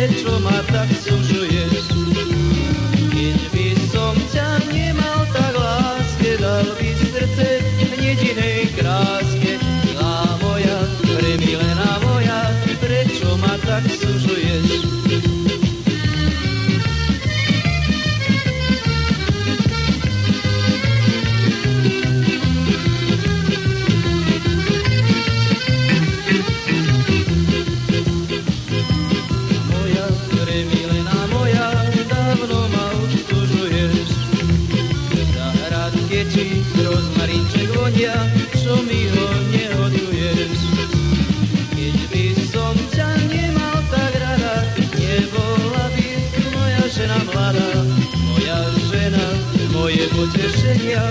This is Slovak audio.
prečo ma tak sužuješ? Keď by som ťa nemal, tak láske dal by srdce hneď inej kráske. Milá moja, premilená moja, prečo ma tak sužuješ? Rozmarinček vonia, čo mi ho nehoduješ. Keď by som ťa nemal tak rada, nebola by moja žena mladá. Moja žena, moje potešenia,